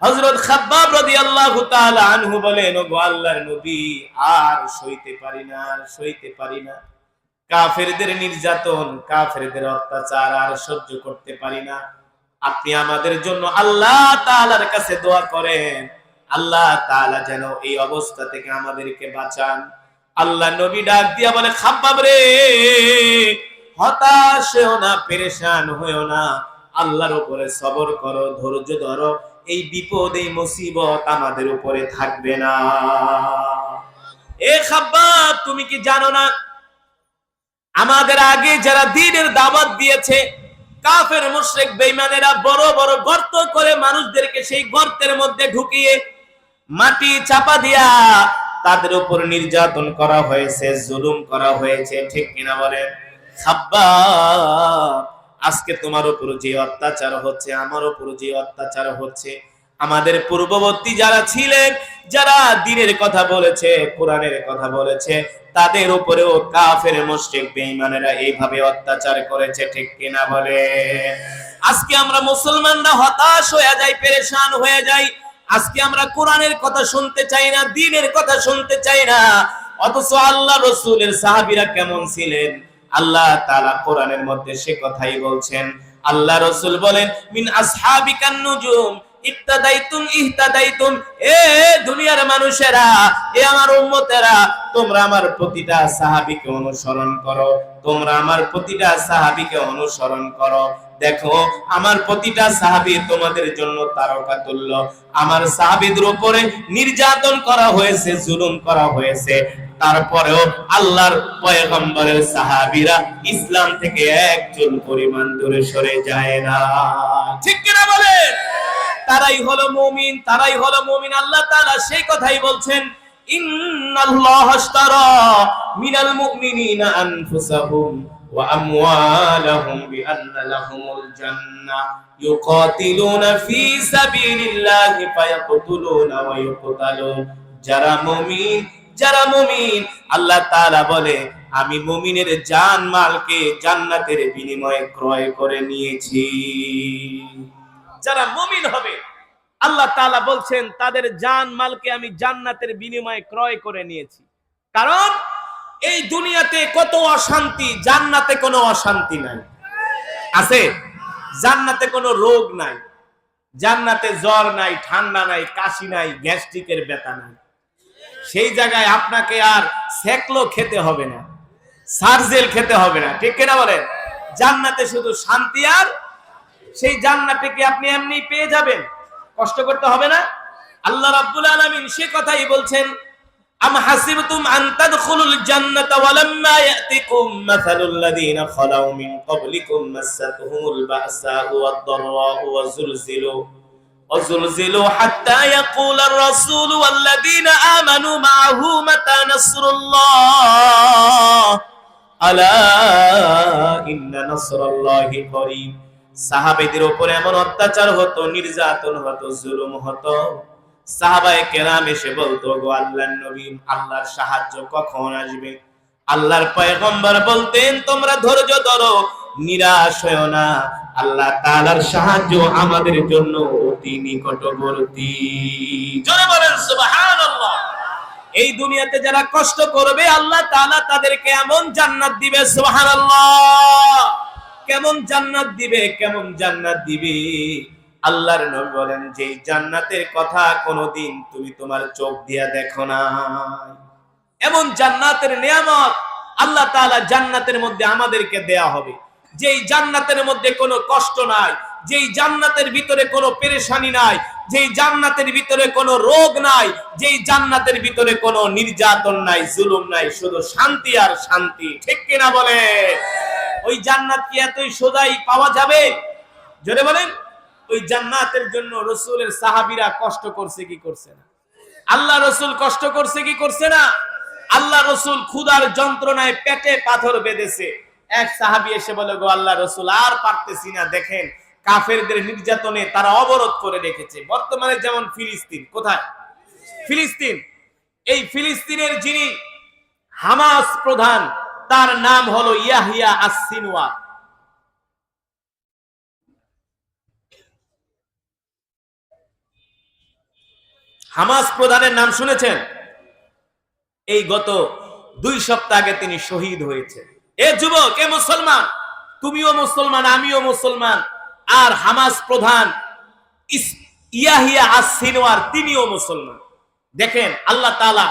হযরত খাব্বাব রাদিয়াল্লাহু তাআলা আনহু বলেন, ওগো আল্লাহর নবী, আর সইতে পারি না, আর সইতে পারি না। কাফেরদের নির্যাতন, কাফেরদের অত্যাচার আর সহ্য করতে পারি না। আপনি আমাদের জন্য আল্লাহ তাআলার কাছে দোয়া করেন, আল্লাহ তাআলা যেন এই অবস্থা থেকে আমাদেরকে বাঁচান। আল্লাহ নবী ডাক দিয়া বলে, খাব্বাব রে, হতাশ হও না, পেরেশান হও না, আল্লাহর উপরে সবর করো, ধৈর্য ধরো, এই বিপদ, এই মুসিবত আমাদের উপরে থাকবে না। এ খাব্বাব, তুমি কি জানো না, আমাদের আগে যারা দ্বীনের দাওয়াত দিয়েছে, কাফের মুশরিক বেঈমানেরা বড় বড় গর্ত করে মানুষদেরকে সেই গর্তের মধ্যে ঢুকিয়ে মাটি চাপা দিয়া তাদের উপর নির্যাতন করা হয়েছে, জুলুম করা হয়েছে, ঠিক কিনা বলেন? খাব্বাব, আজকে তোমার উপর যে অত্যাচার হচ্ছে, আমার উপর যে অত্যাচার হচ্ছে, আমাদের পূর্ববর্তী যারা ছিলেন, যারা দ্বীনের কথা বলেছে, কোরআনের কথা বলেছে, তাদের উপরেও কাফের মুশরিক বেঈমানেরা এইভাবে অত্যাচার করেছে, ঠিক কিনা বলে? আজকে আমরা মুসলমানরা হতাশ হয়ে যাই, পেরেশান হয়ে যাই। আজকে আমরা কোরআনের কথা শুনতে চাই না, দ্বীনের কথা শুনতে চাই না। অথচ আল্লাহ রাসূলের সাহাবীরা কেমন ছিলেন, আল্লাহ তাআলা কোরআনের মধ্যে সে কথাই বলছেন। আল্লাহ রাসূল বলেন, মিন আসহাবিকান নুজুম ইত্তাদাইতুম ইহতাদাইতুম। এ দুনিয়ার মানুষেরা, এ আমার উম্মতেরা, তোমরা আমার প্রতিটা সাহাবীকে অনুসরণ করো, তোমরা আমার প্রতিটা সাহাবীকে অনুসরণ করো। দেখো, আমার প্রতিটা সাহাবী তোমাদের জন্য তারকা তুল্য। আমার সাহাবীদের উপরে নির্যাতন করা হয়েছে, জুলুম করা হয়েছে, তারপরেও আল্লাহর পয়গম্বরের সাহাবীরা ইসলাম থেকে একজন পরিমাণ দূরে সরে যায় না। ঠিক কিনা বলেন? তারাই হলো মুমিন, তারাই হলো মুমিন। আল্লাহ তাআলা সেই কথাই বলছেন, ইন্নাল্লাহা আশতারা মিনাল মুমিনিনা আনফুসাহুম ওয়া আমওয়ালাহুম বিআন্না লাহুমুল জান্নাহ ইউকাতিলুনা ফি সাবিলিল্লাহি ফায়াকতুলুনা ওয়া ইউকতালুন। যারা মুমিন আল্লাহ তাআলা বলে আমি মুমিনের জান মালকে জান্নাতের বিনিময়ে ক্রয় করে নিয়েছি। যারা মুমিন হবে আল্লাহ তাআলা বলছেন তাদের জান মালকে আমি জান্নাতের বিনিময়ে ক্রয় করে নিয়েছি। কারণ এই দুনিয়াতে কত অশান্তি, জান্নাতে কোনো অশান্তি নাই। আছে? জান্নাতে কোনো রোগ নাই, জান্নাতে জ্বর নাই, ঠান্ডা নাই, কাশি নাই, গ্যাস্ট্রিকের ব্যথা নাই। সেই জায়গায় আপনাকে আর সেকলো খেতে হবে না, সার্জেল খেতে হবে না। ঠিক কিনা বলেন? জান্নাতে শুধু শান্তি, আর সেই জান্নাতকে আপনি এমনি পেয়ে যাবেন, কষ্ট করতে হবে না। আল্লাহ রাব্বুল আলামিন সে কথাই বলছেন, আম হাসিবতুম আন তাদখুলুল জান্নাতা ওয়া লাম্মা ইয়াতিকুম মাসালুল লাযিনা খালাউ মিন ক্বাবলিকুম মাসাতুহুমুল বাসাউ ওয়াদ-দাররাউ وزلزلوا حتى يقول الرسول والذين آمنوا معه متى نصر الله ألا إن نصر الله قريب। সাহাবাদের উপর এমন অত্যাচার হতো, নির্যাতন হতো, জুলুম হতো, সাহাবায়ে কেরাম এসে বলতো, গো আল্লাহর নবী, আল্লাহর সাহায্য কখন আসবে? আল্লাহর পয়গম্বর বলতেন, তোমরা ধৈর্য ধরো, নিরাশ হয়ো না, আল্লাহ তাআলার সাহায্য আমাদের জন্য অতি নিকটবর্তী। জোরে বলেন সুবহানাল্লাহ। এই দুনিয়াতে যারা কষ্ট করবে আল্লাহ তাআলা তাদেরকে এমন জান্নাত দিবে, সুবহানাল্লাহ। কেমন জান্নাত দিবে, কেমন জান্নাত দিবে? আল্লাহর নবী বলেন, যে জান্নাতের কথা কোনোদিন তুমি তোমার চোখ দিয়া দেখো না, এমন জান্নাতের নিয়ামত আল্লাহ তাআলা জান্নাতের মধ্যে আমাদেরকে দেয়া হবে। যেই জান্নাতের মধ্যে কোনো কষ্ট নাই, যেই জান্নাতের ভিতরে কোনো পেরেশানি নাই, যেই জান্নাতের ভিতরে কোনো রোগ নাই, যেই জান্নাতের ভিতরে কোনো নির্যাতন নাই, জুলুম নাই, শুধু শান্তি আর শান্তি। ঠিক কিনা বলে? ওই জান্নাত কি এতই সোজাই পাওয়া যাবে? জোরে বলেন। ওই জান্নাতের জন্য রাসূলের সাহাবীরা কষ্ট করছে কি করছে না? আল্লাহ রাসূল কষ্ট করছে কি করছে না? আল্লাহ রাসূল ক্ষুধার যন্ত্রণায় পেটে পাথর বেঁধেছে। এক সাহাবী এসে বলে, গো আল্লাহ রাসূল, আর পারতেছি না, দেখেন কাফেরদের নির্যাতনে তারা অবরোধ করে রেখেছে। বর্তমানে যেমন ফিলিস্তিন, কোথায়? ফিলিস্তিন। এই ফিলিস্তিনের যিনি হামাস প্রধান, তার নাম হলো ইয়াহিয়া আস-সিনওয়ার। হামাস প্রধানের নাম শুনেছেন? এই গত 2 সপ্তাহ আগে তিনি শহীদ হয়েছে। এ যুবক, এ মুসলমান, তুমিও মুসলমান, আমিও মুসলমান, আর হামাস প্রধান ইয়াহিয়া আস-সিনওয়ার তিনিও মুসলমান। দেখেন আল্লাহ তাআলা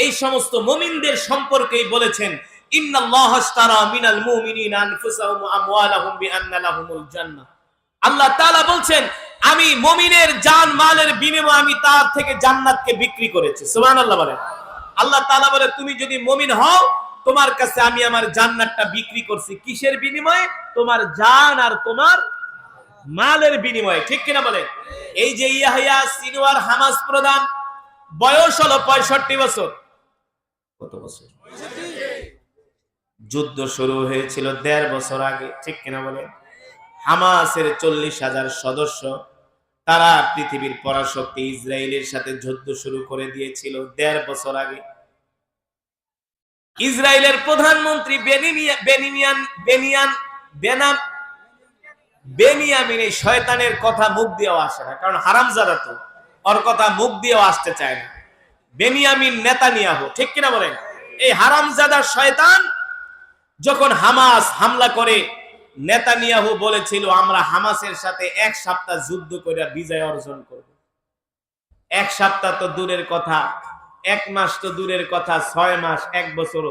এই সমস্ত মুমিনদের সম্পর্কেই বলেছেন, ইন্নাল্লাহা আশতারা মিনাল মুমিনিনা আনফুসাহুম ওয়া আমওয়ালাহুম বিআন্না লাহুমুল জান্নাহ। আল্লাহ তাআলা বলছেন, আমি মুমিনের জান মালের বিনিময়ে আমি তার থেকে জান্নাতকে বিক্রি করেছি। সুবহানাল্লাহ বলেন। আল্লাহ তাআলা বলে, তুমি যদি মুমিন হও, তোমার কাছে আমি আমার জান্নাতটা বিক্রি করছি। কিসের বিনিময়ে? তোমার জান আর তোমার মালের বিনিময়ে। ঠিক কিনা বলেন? এই যে ইয়াহিয়া সিনওয়ার হামাস প্রধান, বয়স হলো 65 বছর। কত বছর? যুদ্ধ শুরু হয়েছিল 1.5 বছর আগে। ঠিক কিনা বলেন? হামাসের 40,000 সদস্য, তারা পৃথিবীর পরাশক্তি ইসরায়েলের সাথে যুদ্ধ শুরু করে দিয়েছিল 1.5 বছর আগে। ইসরায়েলের প্রধানমন্ত্রী বেনিয়ামিন এই শয়তানের কথা মুখ দিয়েও আসে না, কারণ হারামজাদা তো, ওর কথা মুখ দিয়েও আসতে চায় না। বেনিয়ামিন নেতানিয়াহু, ঠিক কিনা বলেন? এই হারামজাদা শয়তান যখন হামাস হামলা করে, নেতানিয়াহু বলেছিল, আমরা হামাসের সাথে 1 সপ্তাহ যুদ্ধ করে বিজয় অর্জন করব। 1 সপ্তাহ তো দূরের কথা, 1 মাস তো দূরের কথা, 6 মাস, 1 বছর,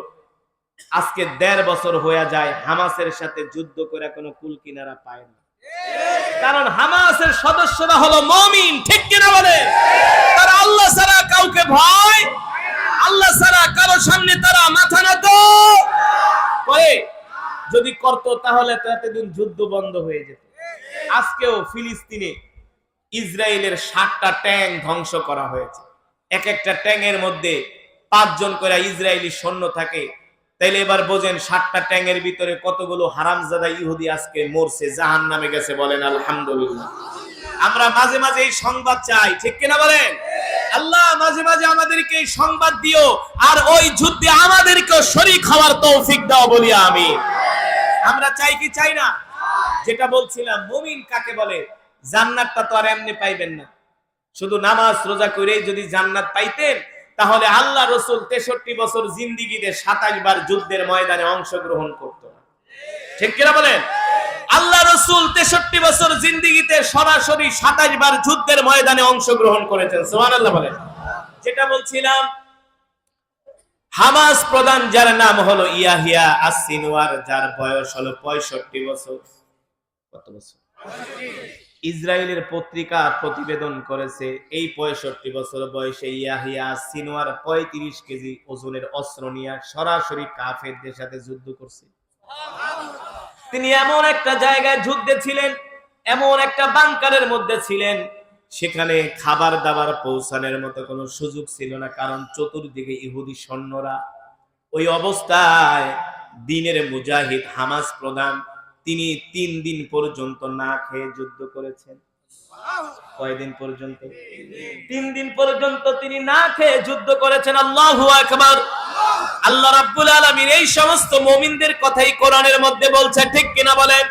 আজকে 1.5 বছর হয়ে যায় হামাসের সাথে যুদ্ধ করে কোনো কুল কিনারা পায় না। কারণ হামাসের সদস্যরা হলো মুমিন। ঠিক কিনা বলে? তারা আল্লাহ ছাড়া কাউকে ভয়, আল্লাহ ছাড়া কারো সামনে তারা মাথা নত করে। যদি করতো তাহলে তো এতদিন যুদ্ধ বন্ধ হয়ে যেত। আজকেও ফিলিস্তিনে ইসরায়েলের 60টা ট্যাঙ্ক ধ্বংস করা হয়েছে। এক একটা ট্যাঙ্কের মধ্যে 5 জন করে ইসরায়েলি সৈন্য থাকে। তাইলে এবার বোঝেন 60টা ট্যাঙ্কের ভিতরে কতগুলো হারামজাদা ইহুদি আজকে মরছে, জাহান্নামে গেছে। বলেন আলহামদুলিল্লাহ। আমরা মাঝে মাঝে এই সংবাদ চাই, ঠিক কিনা বলেন? আল্লাহ মাঝে মাঝে আমাদেরকে এই সংবাদ দিও, আর ওই যুদ্ধে আমাদেরকেও শরীক হওয়ার তৌফিক দাও বলি আমিন। আমরা চাই কি চাই না? যেটা বলছিলাম, মুমিন কাকে বলে? জান্নাতটা তো আর এমনি পাইবেন না। শুধু নামাজ রোজা করেই যদি জান্নাত পাইতেন, তাহলে আল্লাহ রাসূল 63 বছর জিন্দেগিতে 27 বার যুদ্ধের ময়দানে অংশগ্রহণ করত না। ঠিক কিনা বলেন? আল্লাহ রাসূল 63 বছর জিন্দেগিতে সরাসরি 27 বার যুদ্ধের ময়দানে অংশগ্রহণ করেছেন। সুবহানাল্লাহ বলেন। যেটা বলছিলাম, হামাস প্রধান যার নাম হলো ইয়াহিয়া আস-সিনওয়ার, যার বয়স হলো 65 বছর। কত বছর? ইসরায়েলের পত্রিকা প্রতিবেদন করেছে এই 65 বছর বয়সে ইয়াহিয়া আস-সিনওয়ার 35 কেজি ওজনের অস্ত্র নিয়ে সরাসরি কাফেরদের সাথে যুদ্ধ করছে। তিনি এমন একটা জায়গায় যুদ্ধে ছিলেন, এমন একটা বাংকারের মধ্যে ছিলেন, সেখানে খাবার দাবার পৌঁছানোর মতো কোনো সুযোগ ছিল না, কারণ চতুর্দিকে ইহুদি সৈন্যরা। ওই অবস্থায় দিনের মুজাহিদ হামাস প্রধান তিনি 3 দিন পর্যন্ত না খেয়ে যুদ্ধ করেছেন। কয়দিন পর্যন্ত? 3 দিন পর্যন্ত তিনি না খেয়ে যুদ্ধ করেছেন। আল্লাহু আকবার। আল্লাহ রাব্বুল আলামিন এই সমস্ত মুমিনদের কথাই কোরআনের মধ্যে বলছে, ঠিক কিনা বলেন?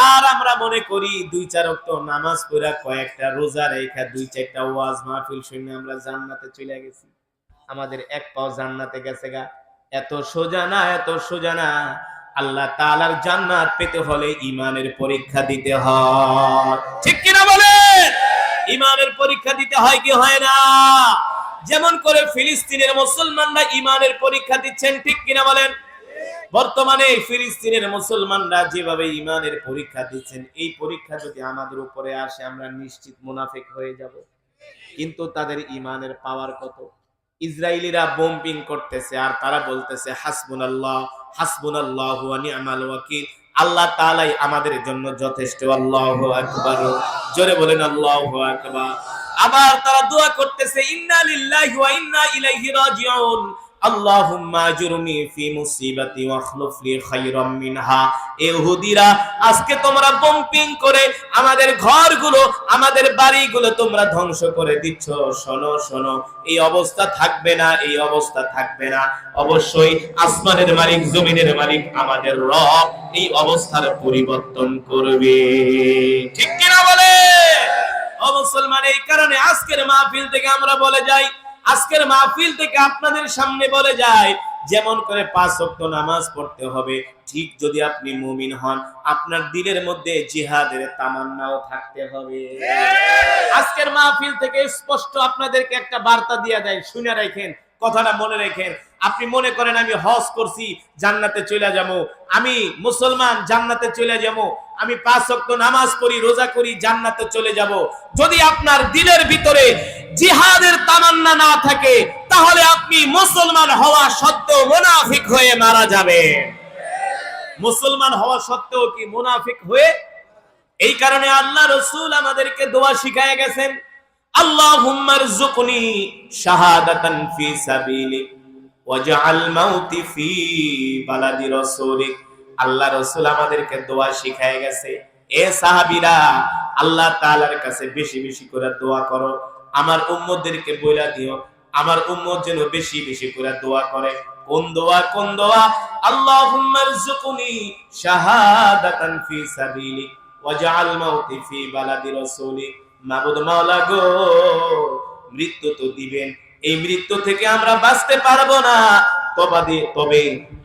আর আমরা মনে করি 2-4 ওয়াক্ত নামাজ পড়া, কয়েকটা রোজা রেখা, 2-4টা ওয়াজ মাহফিল শুনে আমরা জান্নাতে চলে গেছি। আমাদের এক পাও জান্নাতে গেছে গা। এত সোজা না, এত সোজা না। আল্লাহ তাআলার জান্নাত পেতে হলে ঈমানের পরীক্ষা দিতে হয়, ঠিক কিনা বলেন? ঈমানের পরীক্ষা দিতে হয় কি হয় না? যেমন করে ফিলিস্তিনের মুসলমানরা ঈমানের পরীক্ষা দিচ্ছেন, ঠিক কিনা বলেন? বর্তমানে ফিলিস্তিনের মুসলমানরা যেভাবে ঈমানের পরীক্ষা দিচ্ছেন, এই পরীক্ষা যদি আমাদের উপরে আসে, আমরা নিশ্চিত মুনাফিক হয়ে যাব। কিন্তু তাদের ঈমানের পাওয়ার কত! ইসরায়েলিরা বোম্বিং করতেছে আর তারা বলতেছে হাসবুনাল্লাহ হাসবুনাল্লাহু ওয়া নি'মাল ওয়াকিল, আল্লাহ তাআলাই আমাদের জন্য যথেষ্ট। আল্লাহু আকবার। জোরে বলেন আল্লাহু আকবার। আবার তারা দোয়া করতেছে ইন্না লিল্লাহি ওয়া ইন্না ইলাইহি রাজিউন, আল্লাহুম্মা আজুরনি ফি মুসিবাতি ওয়া আখলুফ লি খায়রাম মিনহা। ইহুদিরা, আজকে তোমরা বম্পিং করে আমাদের ঘরগুলো, আমাদের বাড়িগুলো তোমরা ধ্বংস করে দিচ্ছ। শোনো শোনো, এই অবস্থা থাকবে না, এই অবস্থা থাকবে না। অবশ্যই আসমানের মালিক, জমিনের মালিক আমাদের রব এই অবস্থার পরিবর্তন করবে, ঠিক কিনা বলে? ও মুসলমান, এই কারণে আজকের মাহফিল থেকে আমরা বলে যাই, আজকের মাহফিল থেকে আপনাদের সামনে বলে যায়, যেমন করে 5 ওয়াক্ত নামাজ পড়তে হবে, ঠিক যদি আপনি মুমিন হন, আপনার দিলের মধ্যে জিহাদের তামান্নাও থাকতে হবে। আজকের মাহফিল থেকে স্পষ্ট আপনাদেরকে একটা বার্তা দিয়ে দেয়, শুনে রাখেন, কথাটা মনে রাখেন। আপনি মনে করেন আমি হজ করছি, জান্নাতে চলে যাবো, আমি মুসলমান, জান্নাতে চলে যাবো, আমি 5 ওয়াক্ত নামাজ পড়ি, রোজা করি, জান্নাতে চলে যাব। যদি আপনার দিলের ভিতরে জিহাদের তামান্না না থাকে, তাহলে আপনি মুসলমান হওয়া সত্ত্বেও মুনাফিক হয়ে মারা যাবেন। মুসলমান হওয়া সত্ত্বেও কি মুনাফিক হয়ে? এই কারণে আল্লাহ রাসূল আমাদেরকে দোয়া শিখায় গেছেন, আল্লাহুম্মা রযুকনি শাহাদাতান ফি সাবিলিক ওয়াজআল মাউতি ফি বালাদি রাসূলিক। আল্লাহ রাসূল আমাদেরকে দোয়া শিখায় গেছে, এ সাহাবীরা, আল্লাহ তাআলার কাছে বেশি বেশি করে দোয়া করো। আমার উম্মতদেরকে বইলা দিও, আমার উম্মত যেন বেশি বেশি করে দোয়া করে। কোন দোয়া? কোন দোয়া? আল্লাহুম্মা রযুকনি শাহাদাতান ফি সাবিলিক ওয়াজআল মাউতি ফি বালাদি রাসূলিক। মাবুদ মাওলা গো, মৃত্যু তো দিবেন, এই মৃত্যু থেকে আমরা বাঁচতে পারবো না, তবে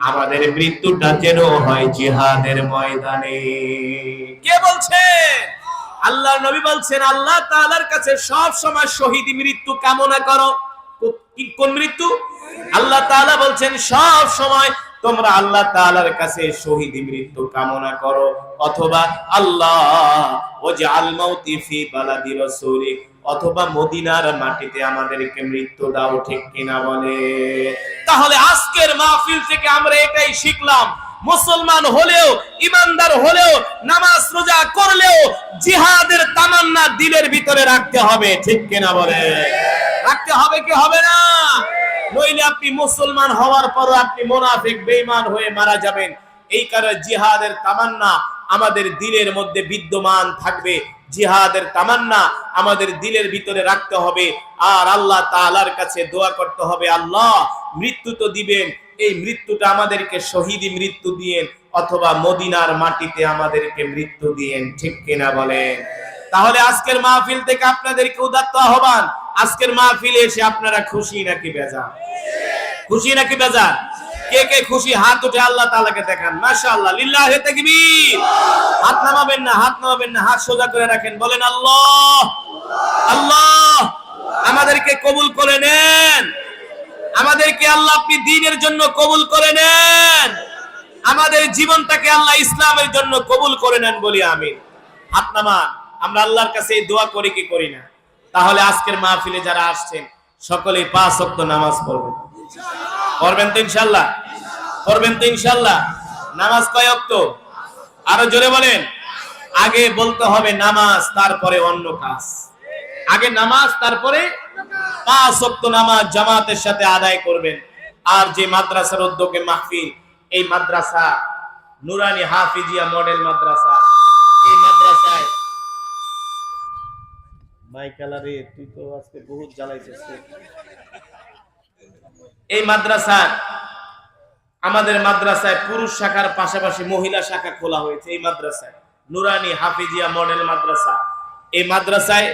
আমাদের মৃত্যুটা যেন হয় জিহাদের ময়দানে। কে বলছে? আল্লাহর নবী বলছেন, আল্লাহ তাআলার কাছে সব সময় শহীদ মৃত্যু কামনা করো। কোন মৃত্যু? আল্লাহ তাআলা বলছেন সব সময় তোমরা আল্লাহ তাআলার কাছে শহীদ মৃত্যু কামনা করো, অথবা আল্লাহ ওয়াজআল মাউতি ফি বালাদি রাসূলিক, অথবা মদিনার মাটিতে আমাদেরকে মৃত্যু দাও, ঠিক কিনা বলে? তাহলে আজকের মাহফিল থেকে আমরা এটাই শিখলাম, মুসলমান হলেও ইমানদার হলেও নামাজ রোজা করলেও জিহাদের তামান্না দিলের ভিতরে রাখতে হবে, ঠিক কিনা বলে? রাখতে হবে কি হবে না? নইলে আপনি মুসলমান হওয়ার পর আপনি মুনাফিক বেঈমান হয়ে মারা যাবেন। এই কারণে জিহাদের তামান্না আমাদের দিলের মধ্যে বিদ্যমান থাকবে, জিহাদের তামান্না আমাদের দিলের ভিতরে রাখতে হবে। আর আল্লাহ তাআলার কাছে দোয়া করতে হবে, আল্লাহ মৃত্যু তো দিবেন, এই মৃত্যুটা আমাদেরকে শহীদি মৃত্যু দিয়েন, অথবা মদিনার মাটিতে আমাদেরকে মৃত্যু দিয়েন, ঠিক কিনা বলেন? তাহলে আজকের মাহফিল থেকে আপনাদেরকে উদাত্ত আহ্বান, আজকের মাহফিলে এসে আপনারা খুশি নাকি বেজার? খুশি নাকি বেজার? কে কে খুশি হাত উঠে আল্লাহ তাআলাকে দেখান। মাশাআল্লাহ, লিল্লাহি তাকবীর। হাত নামাবেন না, হাত নামাবেন না, হাত সোজা করে রাখেন, বলেন আল্লাহ আল্লাহ। আমাদেরকে কবুল করে নেন, আমাদেরকে আল্লাহ আপনি দ্বীনের জন্য কবুল করে নেন, আমাদের জীবনটাকে আল্লাহ ইসলামের জন্য কবুল করে নেন, বলি আমিন। হাত নামান। আমরা আল্লাহর কাছে এই দোয়া করি কি করি না? তাহলে আজকের মাহফিলে যারা আসছেন সকলেই 5 ওয়াক্ত নামাজ পড়বেন, পড়বেন তো ইনশাআল্লাহ? পড়বেন তো ইনশাআল্লাহ? নামাজ কয় ওয়াক্ত? আরো জোরে বলেন। আগে বলতে হবে নামাজ, তারপরে অন্য কাজ। আগে নামাজ, তারপরে 5 ওয়াক্ত নামাজ জামাতের সাথে আদায় করবেন। আর যে মাদ্রাসার উদ্যোগে মাহফিল, এই মাদ্রাসা নুরানি হাফিজিয়া মডেল মাদ্রাসা, এই মাদ্রাসায় মাইকালারে তুই তো আজকে বহুত জ্বালাইছিস। এই মাদ্রাসার আমাদের মাদ্রাসায় পুরুষ শাখার পাশাপাশি মহিলা শাখা খোলা হয়েছে। এই মাদ্রাসায় নুরানি হাফিজিয়া মডেল মাদ্রাসা, এই মাদ্রাসায়